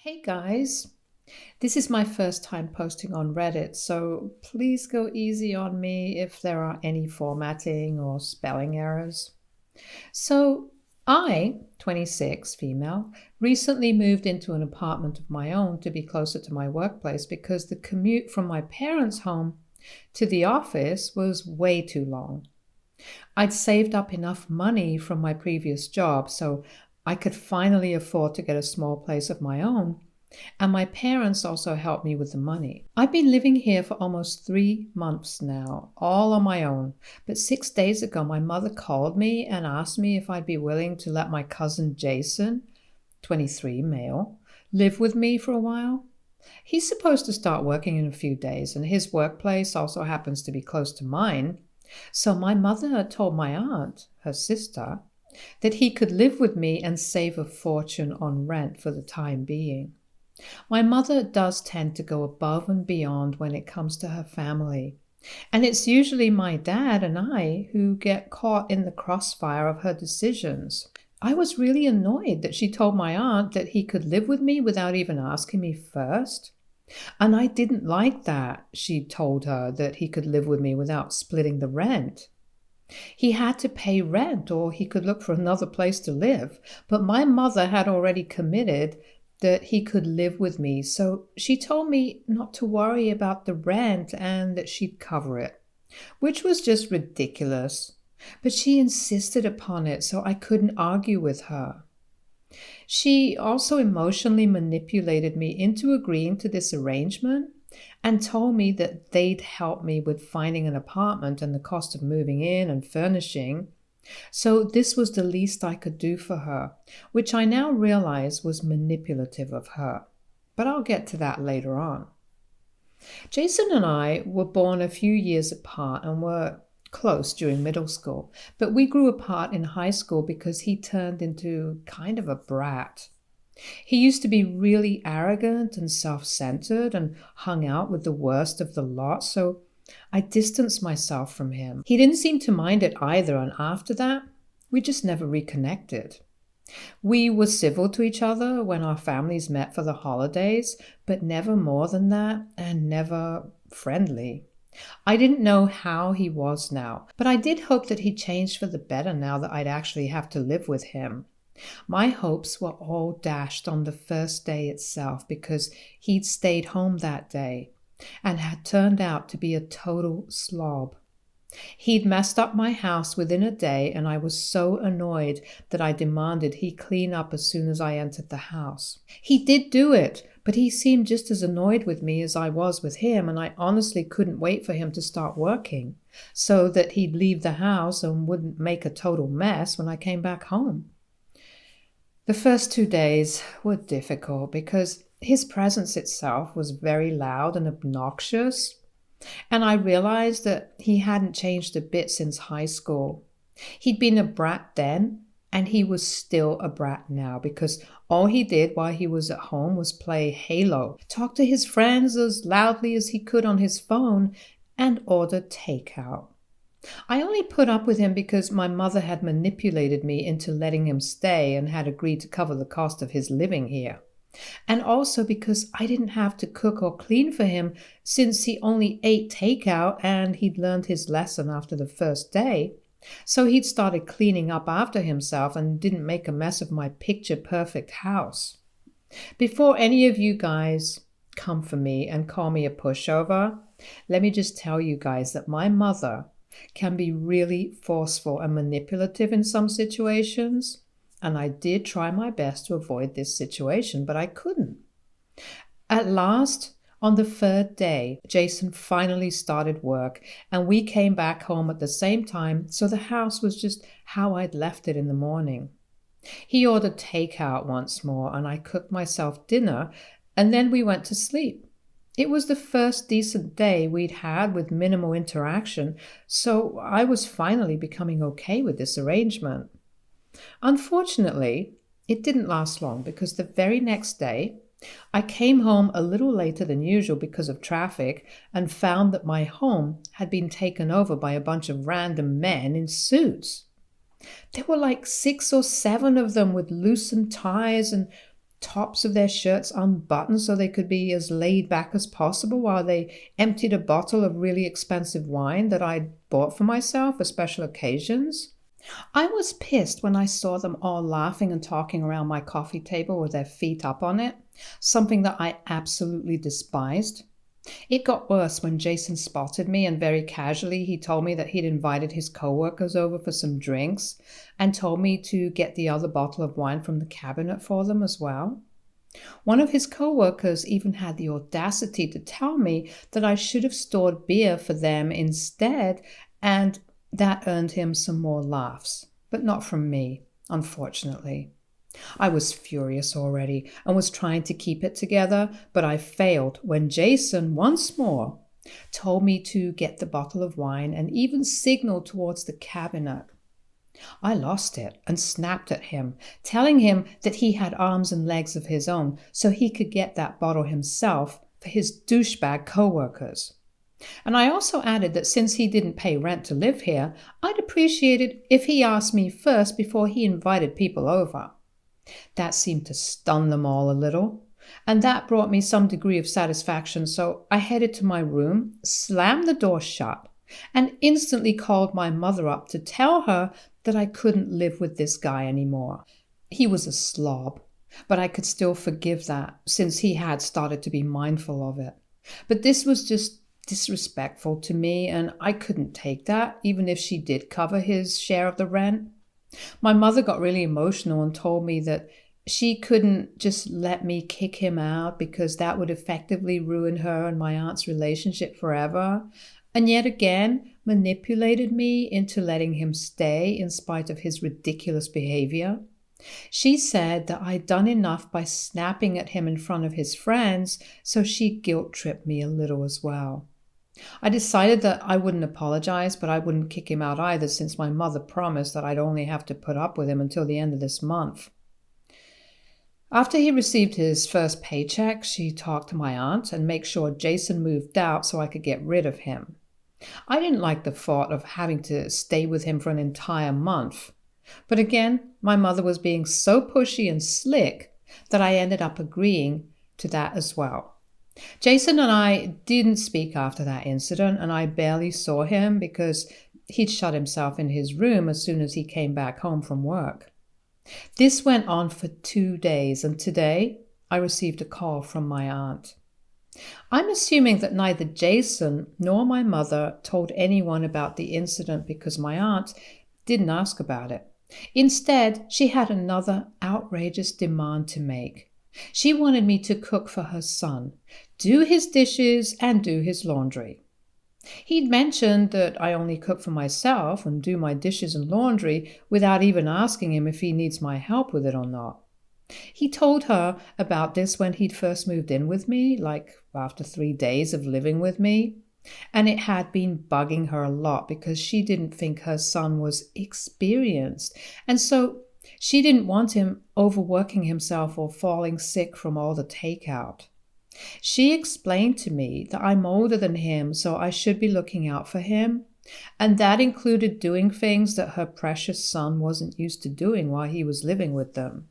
Hey guys, this is my first time posting on Reddit, so please go easy on me if there are any formatting or spelling errors. So, I, 26, female, recently moved into an apartment of my own to be closer to my workplace because the commute from my parents' home to the office was way too long. I'd saved up enough money from my previous job so I could finally afford to get a small place of my own, and my parents also helped me with the money. I've been living here for almost 3 months now, all on my own. But 6 days ago, my mother called me and asked me if I'd be willing to let my cousin Jason, 23, male, live with me for a while. He's supposed to start working in a few days, and his workplace also happens to be close to mine. So my mother told my aunt, her sister, that he could live with me and save a fortune on rent for the time being. My mother does tend to go above and beyond when it comes to her family, and it's usually my dad and I who get caught in the crossfire of her decisions. I was really annoyed that she told my aunt that he could live with me without even asking me first. And I didn't like that she told her that he could live with me without splitting the rent. He had to pay rent or he could look for another place to live, but my mother had already committed that he could live with me, so she told me not to worry about the rent and that she'd cover it, which was just ridiculous. But she insisted upon it, so I couldn't argue with her. She also emotionally manipulated me into agreeing to this arrangement and told me that they'd help me with finding an apartment and the cost of moving in and furnishing. So this was the least I could do for her, which I now realize was manipulative of her. But I'll get to that later on. Jason and I were born a few years apart and were close during middle school, but we grew apart in high school because he turned into kind of a brat. He used to be really arrogant and self-centered and hung out with the worst of the lot, so I distanced myself from him. He didn't seem to mind it either, and after that, we just never reconnected. We were civil to each other when our families met for the holidays, but never more than that, and never friendly. I didn't know how he was now, but I did hope that he changed for the better now that I'd actually have to live with him. My hopes were all dashed on the first day itself because he'd stayed home that day and had turned out to be a total slob. He'd messed up my house within a day, and I was so annoyed that I demanded he clean up as soon as I entered the house. He did do it, but he seemed just as annoyed with me as I was with him, and I honestly couldn't wait for him to start working so that he'd leave the house and wouldn't make a total mess when I came back home. The first 2 days were difficult because his presence itself was very loud and obnoxious, and I realized that he hadn't changed a bit since high school. He'd been a brat then, and he was still a brat now because all he did while he was at home was play Halo, talk to his friends as loudly as he could on his phone, and order takeout. I only put up with him because my mother had manipulated me into letting him stay and had agreed to cover the cost of his living here. And also because I didn't have to cook or clean for him since he only ate takeout and he'd learned his lesson after the first day. So he'd started cleaning up after himself and didn't make a mess of my picture-perfect house. Before any of you guys come for me and call me a pushover, let me just tell you guys that my mother can be really forceful and manipulative in some situations, and I did try my best to avoid this situation, but I couldn't. At last, on the third day, Jason finally started work, and we came back home at the same time, so the house was just how I'd left it in the morning. He ordered takeout once more, and I cooked myself dinner, and then we went to sleep. It was the first decent day we'd had with minimal interaction, so I was finally becoming okay with this arrangement. Unfortunately, it didn't last long because the very next day, I came home a little later than usual because of traffic and found that my home had been taken over by a bunch of random men in suits. There were like 6 or 7 of them with loosened ties and tops of their shirts unbuttoned so they could be as laid back as possible while they emptied a bottle of really expensive wine that I'd bought for myself for special occasions. I was pissed when I saw them all laughing and talking around my coffee table with their feet up on it, something that I absolutely despised. It got worse when Jason spotted me and very casually he told me that he'd invited his coworkers over for some drinks and told me to get the other bottle of wine from the cabinet for them as well. One of his coworkers even had the audacity to tell me that I should have stored beer for them instead, and that earned him some more laughs, but not from me, unfortunately. I was furious already and was trying to keep it together, but I failed when Jason once more told me to get the bottle of wine and even signaled towards the cabinet. I lost it and snapped at him, telling him that he had arms and legs of his own so he could get that bottle himself for his douchebag coworkers. And I also added that since he didn't pay rent to live here, I'd appreciate it if he asked me first before he invited people over. That seemed to stun them all a little, and that brought me some degree of satisfaction, so I headed to my room, slammed the door shut, and instantly called my mother up to tell her that I couldn't live with this guy anymore. He was a slob, but I could still forgive that since he had started to be mindful of it. But this was just disrespectful to me, and I couldn't take that, even if she did cover his share of the rent. My mother got really emotional and told me that she couldn't just let me kick him out because that would effectively ruin her and my aunt's relationship forever, and yet again manipulated me into letting him stay in spite of his ridiculous behavior. She said that I'd done enough by snapping at him in front of his friends, so she guilt-tripped me a little as well. I decided that I wouldn't apologize, but I wouldn't kick him out either since my mother promised that I'd only have to put up with him until the end of this month. After he received his first paycheck, she talked to my aunt and made sure Jason moved out so I could get rid of him. I didn't like the thought of having to stay with him for an entire month. But again, my mother was being so pushy and slick that I ended up agreeing to that as well. Jason and I didn't speak after that incident, and I barely saw him because he'd shut himself in his room as soon as he came back home from work. This went on for 2 days, and today I received a call from my aunt. I'm assuming that neither Jason nor my mother told anyone about the incident because my aunt didn't ask about it. Instead, she had another outrageous demand to make. She wanted me to cook for her son, do his dishes, and do his laundry. He'd mentioned that I only cook for myself and do my dishes and laundry without even asking him if he needs my help with it or not. He told her about this when he'd first moved in with me, like after 3 days of living with me, and it had been bugging her a lot because she didn't think her son was experienced, and so she didn't want him overworking himself or falling sick from all the takeout. She explained to me that I'm older than him, so I should be looking out for him, and that included doing things that her precious son wasn't used to doing while he was living with them.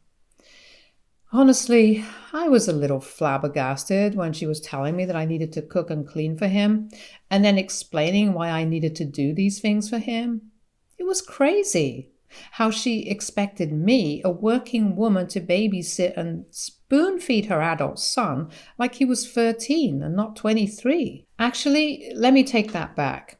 Honestly, I was a little flabbergasted when she was telling me that I needed to cook and clean for him, and then explaining why I needed to do these things for him. It was crazy how she expected me, a working woman, to babysit and spoon-feed her adult son like he was 13 and not 23. Actually, let me take that back.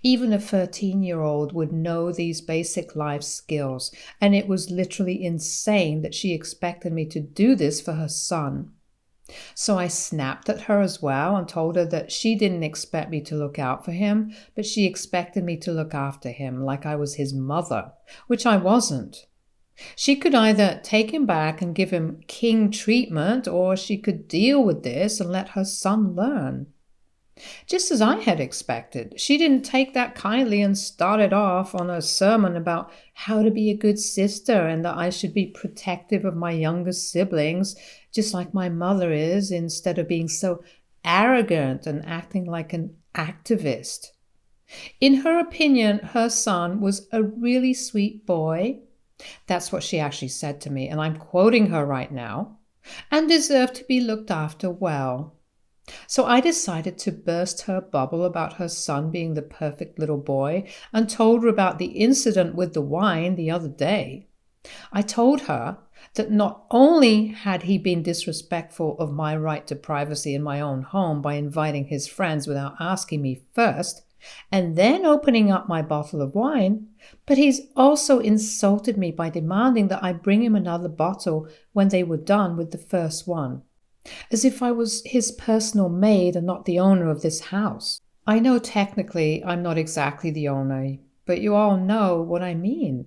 Even a 13-year-old would know these basic life skills, and it was literally insane that she expected me to do this for her son. So I snapped at her as well and told her that she didn't expect me to look out for him, but she expected me to look after him like I was his mother, which I wasn't. She could either take him back and give him king treatment, or she could deal with this and let her son learn. Just as I had expected, she didn't take that kindly and started off on a sermon about how to be a good sister and that I should be protective of my younger siblings, just like my mother is, instead of being so arrogant and acting like an activist. In her opinion, her son was a really sweet boy. That's what she actually said to me, and I'm quoting her right now. and deserved to be looked after well. So I decided to burst her bubble about her son being the perfect little boy and told her about the incident with the wine the other day. I told her that not only had he been disrespectful of my right to privacy in my own home by inviting his friends without asking me first, and then opening up my bottle of wine, but he's also insulted me by demanding that I bring him another bottle when they were done with the first one, as if I was his personal maid and not the owner of this house. I know technically I'm not exactly the owner, but you all know what I mean.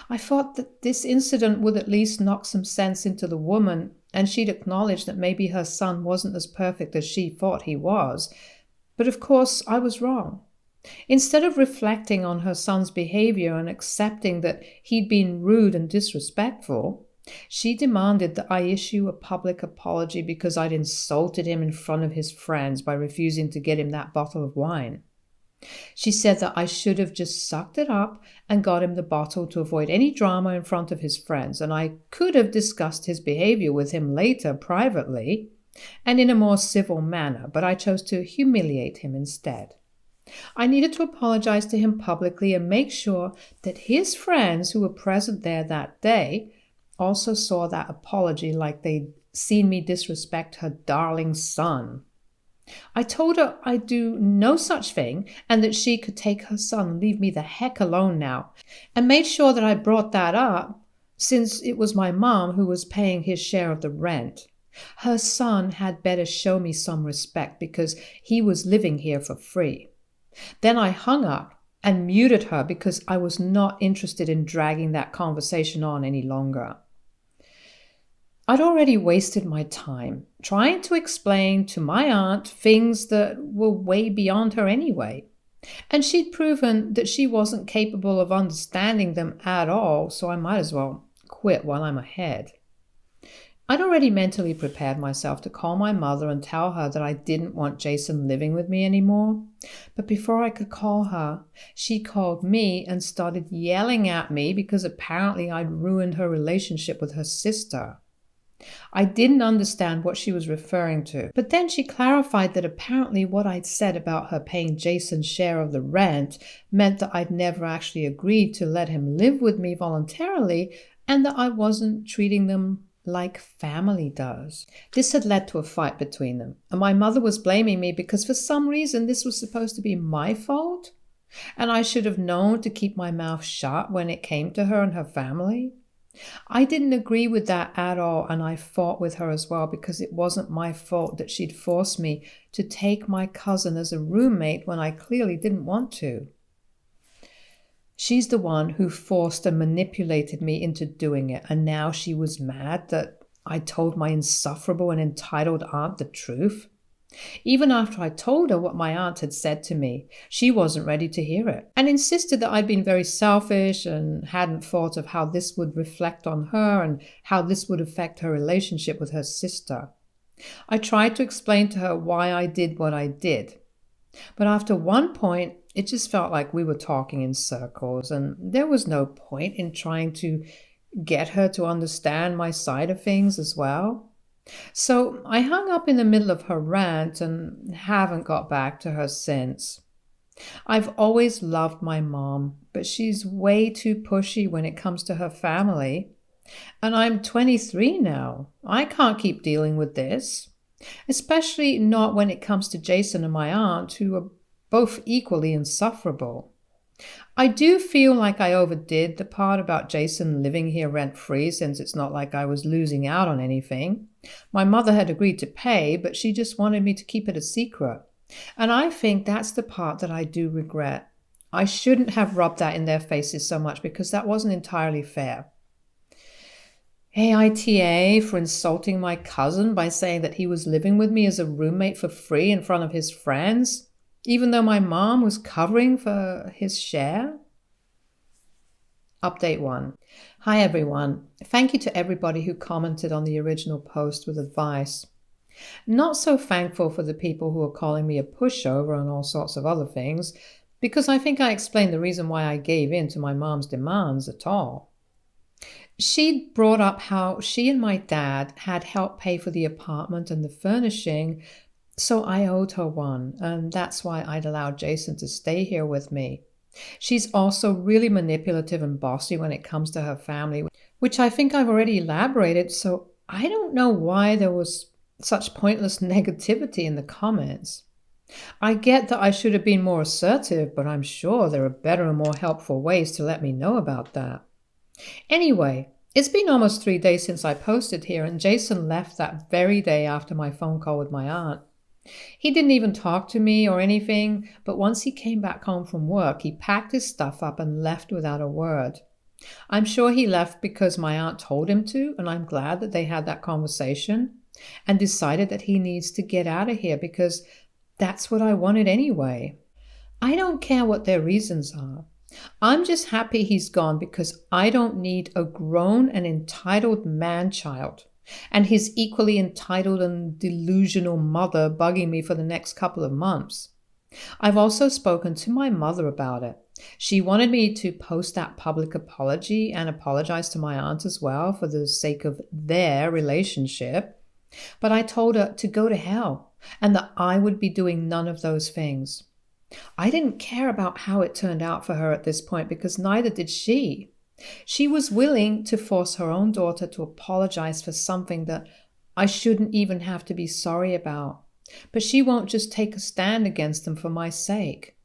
I thought that this incident would at least knock some sense into the woman, and she'd acknowledge that maybe her son wasn't as perfect as she thought he was. But of course, I was wrong. Instead of reflecting on her son's behavior and accepting that he'd been rude and disrespectful, she demanded that I issue a public apology because I'd insulted him in front of his friends by refusing to get him that bottle of wine. She said that I should have just sucked it up and got him the bottle to avoid any drama in front of his friends, and I could have discussed his behavior with him later privately and in a more civil manner, but I chose to humiliate him instead. I needed to apologize to him publicly and make sure that his friends who were present there that day also saw that apology like they'd seen me disrespect her darling son. I told her I'd do no such thing and that she could take her son and leave me the heck alone now, and made sure that I brought that up since it was my mom who was paying his share of the rent. Her son had better show me some respect because he was living here for free. Then I hung up and muted her because I was not interested in dragging that conversation on any longer. I'd already wasted my time trying to explain to my aunt things that were way beyond her anyway, and she'd proven that she wasn't capable of understanding them at all, so I might as well quit while I'm ahead. I'd already mentally prepared myself to call my mother and tell her that I didn't want Jason living with me anymore, but before I could call her, she called me and started yelling at me because apparently I'd ruined her relationship with her sister. I didn't understand what she was referring to, but then she clarified that apparently what I'd said about her paying Jason's share of the rent meant that I'd never actually agreed to let him live with me voluntarily and that I wasn't treating them like family does. This had led to a fight between them, and my mother was blaming me because for some reason this was supposed to be my fault, and I should have known to keep my mouth shut when it came to her and her family. I didn't agree with that at all, and I fought with her as well because it wasn't my fault that she'd forced me to take my cousin as a roommate when I clearly didn't want to. She's the one who forced and manipulated me into doing it, and now she was mad that I told my insufferable and entitled aunt the truth. Even after I told her what my aunt had said to me, she wasn't ready to hear it and insisted that I'd been very selfish and hadn't thought of how this would reflect on her and how this would affect her relationship with her sister. I tried to explain to her why I did what I did, but after one point, it just felt like we were talking in circles, and there was no point in trying to get her to understand my side of things as well. So I hung up in the middle of her rant and haven't got back to her since. I've always loved my mom, but she's way too pushy when it comes to her family. And I'm 23 now. I can't keep dealing with this, especially not when it comes to Jason and my aunt, who are both equally insufferable. I do feel like I overdid the part about Jason living here rent-free, since it's not like I was losing out on anything. My mother had agreed to pay, but she just wanted me to keep it a secret. And I think that's the part that I do regret. I shouldn't have rubbed that in their faces so much because that wasn't entirely fair. AITA for insulting my cousin by saying that he was living with me as a roommate for free in front of his friends, even though my mom was covering for his share. Update 1. Hi everyone. Thank you to everybody who commented on the original post with advice. Not so thankful for the people who are calling me a pushover and all sorts of other things, because I think I explained the reason why I gave in to my mom's demands at all. She'd brought up how she and my dad had helped pay for the apartment and the furnishing, so I owed her one, and that's why I'd allowed Jason to stay here with me. She's also really manipulative and bossy when it comes to her family, which I think I've already elaborated, so I don't know why there was such pointless negativity in the comments. I get that I should have been more assertive, but I'm sure there are better and more helpful ways to let me know about that. Anyway, it's been almost 3 days since I posted here, and Jason left that very day after my phone call with my aunt. He didn't even talk to me or anything, but once he came back home from work, he packed his stuff up and left without a word. I'm sure he left because my aunt told him to, and I'm glad that they had that conversation and decided that he needs to get out of here because that's what I wanted anyway. I don't care what their reasons are. I'm just happy he's gone because I don't need a grown and entitled man-child and his equally entitled and delusional mother bugging me for the next couple of months. I've also spoken to my mother about it. She wanted me to post that public apology and apologize to my aunt as well for the sake of their relationship. But I told her to go to hell and that I would be doing none of those things. I didn't care about how it turned out for her at this point because neither did she. She was willing to force her own daughter to apologize for something that I shouldn't even have to be sorry about. But she won't just take a stand against them for my sake.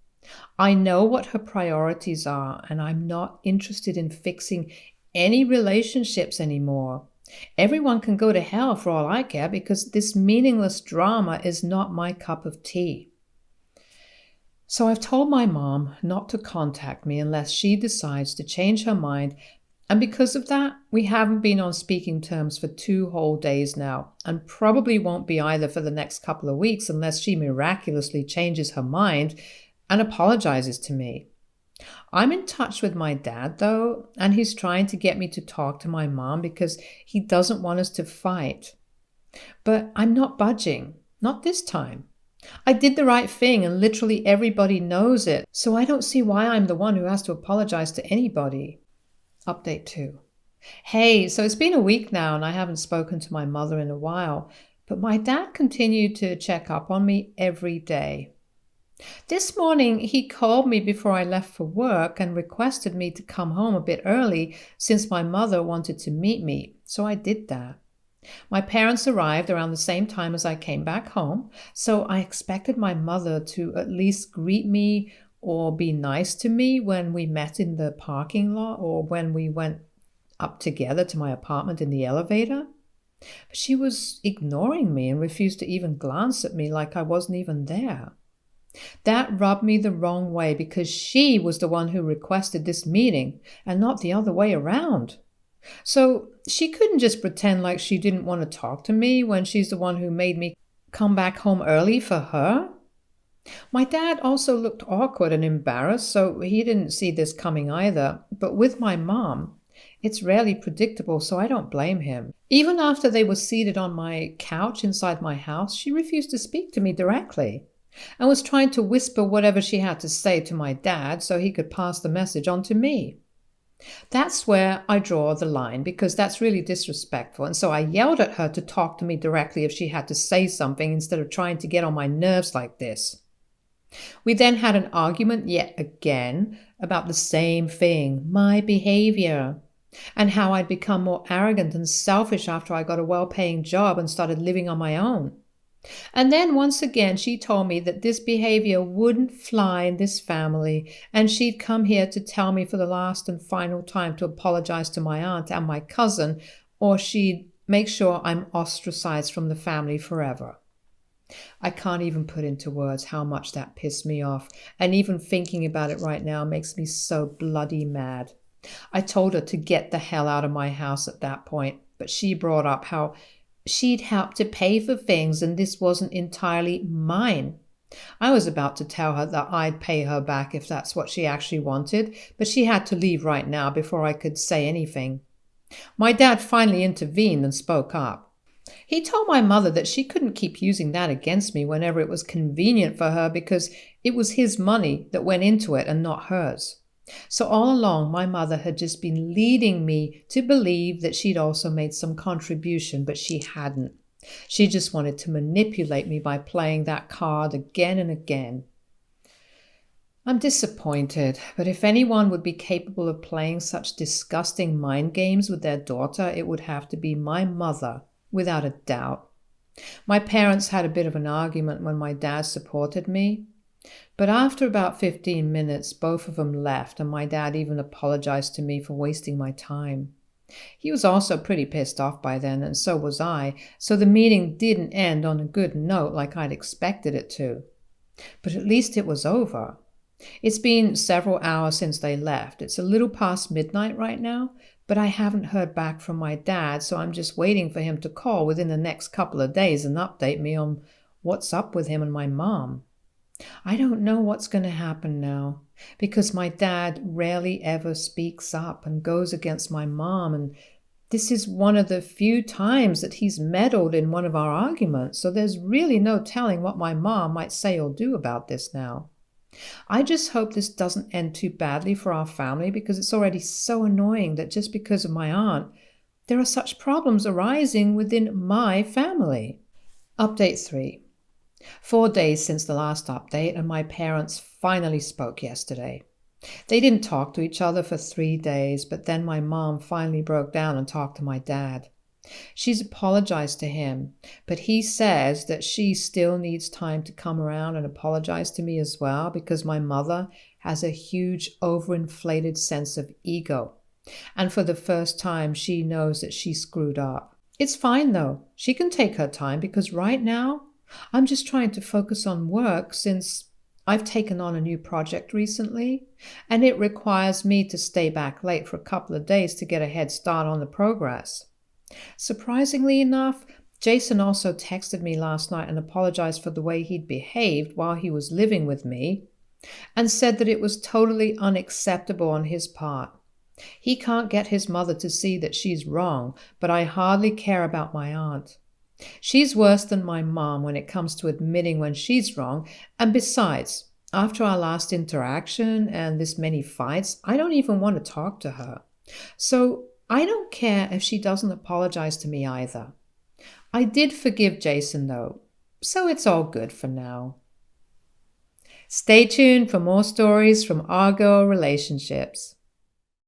I know what her priorities are, and I'm not interested in fixing any relationships anymore. Everyone can go to hell for all I care because this meaningless drama is not my cup of tea. So I've told my mom not to contact me unless she decides to change her mind, and because of that, we haven't been on speaking terms for 2 whole days now, and probably won't be either for the next couple of weeks unless she miraculously changes her mind and apologizes to me. I'm in touch with my dad, though, and he's trying to get me to talk to my mom because he doesn't want us to fight. But I'm not budging, not this time. I did the right thing and literally everybody knows it, so I don't see why I'm the one who has to apologize to anybody. Update 2. Hey, so it's been a week now and I haven't spoken to my mother in a while, but my dad continued to check up on me every day. This morning he called me before I left for work and requested me to come home a bit early since my mother wanted to meet me, so I did that. My parents arrived around the same time as I came back home, so I expected my mother to at least greet me or be nice to me when we met in the parking lot or when we went up together to my apartment in the elevator. But she was ignoring me and refused to even glance at me like I wasn't even there. That rubbed me the wrong way because she was the one who requested this meeting and not the other way around. So she couldn't just pretend like she didn't want to talk to me when she's the one who made me come back home early for her. My dad also looked awkward and embarrassed, so he didn't see this coming either. But with my mom, it's rarely predictable, so I don't blame him. Even after they were seated on my couch inside my house, she refused to speak to me directly and was trying to whisper whatever she had to say to my dad so he could pass the message on to me. That's where I draw the line because that's really disrespectful, and so I yelled at her to talk to me directly if she had to say something instead of trying to get on my nerves like this. We then had an argument yet again about the same thing, my behavior, and how I'd become more arrogant and selfish after I got a well-paying job and started living on my own. And then once again she told me that this behavior wouldn't fly in this family and she'd come here to tell me for the last and final time to apologize to my aunt and my cousin, or she'd make sure I'm ostracized from the family forever. I can't even put into words how much that pissed me off, and even thinking about it right now makes me so bloody mad. I told her to get the hell out of my house at that point, but she brought up how she'd helped to pay for things and this wasn't entirely mine. I was about to tell her that I'd pay her back if that's what she actually wanted, but she had to leave right now before I could say anything. My dad finally intervened and spoke up. He told my mother that she couldn't keep using that against me whenever it was convenient for her because it was his money that went into it and not hers. So all along, my mother had just been leading me to believe that she'd also made some contribution, but she hadn't. She just wanted to manipulate me by playing that card again and again. I'm disappointed, but if anyone would be capable of playing such disgusting mind games with their daughter, it would have to be my mother, without a doubt. My parents had a bit of an argument when my dad supported me, but after about 15 minutes, both of them left, and my dad even apologized to me for wasting my time. He was also pretty pissed off by then, and so was I, so the meeting didn't end on a good note like I'd expected it to. But at least it was over. It's been several hours since they left. It's a little past midnight right now, but I haven't heard back from my dad, so I'm just waiting for him to call within the next couple of days and update me on what's up with him and my mom. I don't know what's going to happen now, because my dad rarely ever speaks up and goes against my mom, and this is one of the few times that he's meddled in one of our arguments, so there's really no telling what my mom might say or do about this now. I just hope this doesn't end too badly for our family, because it's already so annoying that just because of my aunt, there are such problems arising within my family. Update 3. 4 days since the last update, and my parents finally spoke yesterday. They didn't talk to each other for 3 days, but then my mom finally broke down and talked to my dad. She's apologized to him, but he says that she still needs time to come around and apologize to me as well, because my mother has a huge overinflated sense of ego. And for the first time, she knows that she screwed up. It's fine though. She can take her time, because right now, I'm just trying to focus on work since I've taken on a new project recently, and it requires me to stay back late for a couple of days to get a head start on the progress. Surprisingly enough, Jason also texted me last night and apologized for the way he'd behaved while he was living with me, and said that it was totally unacceptable on his part. He can't get his mother to see that she's wrong, but I hardly care about my aunt. She's worse than my mom when it comes to admitting when she's wrong, and besides, after our last interaction and this many fights, I don't even want to talk to her. So I don't care if she doesn't apologize to me either. I did forgive Jason though, so it's all good for now. Stay tuned for more stories from our girl relationships.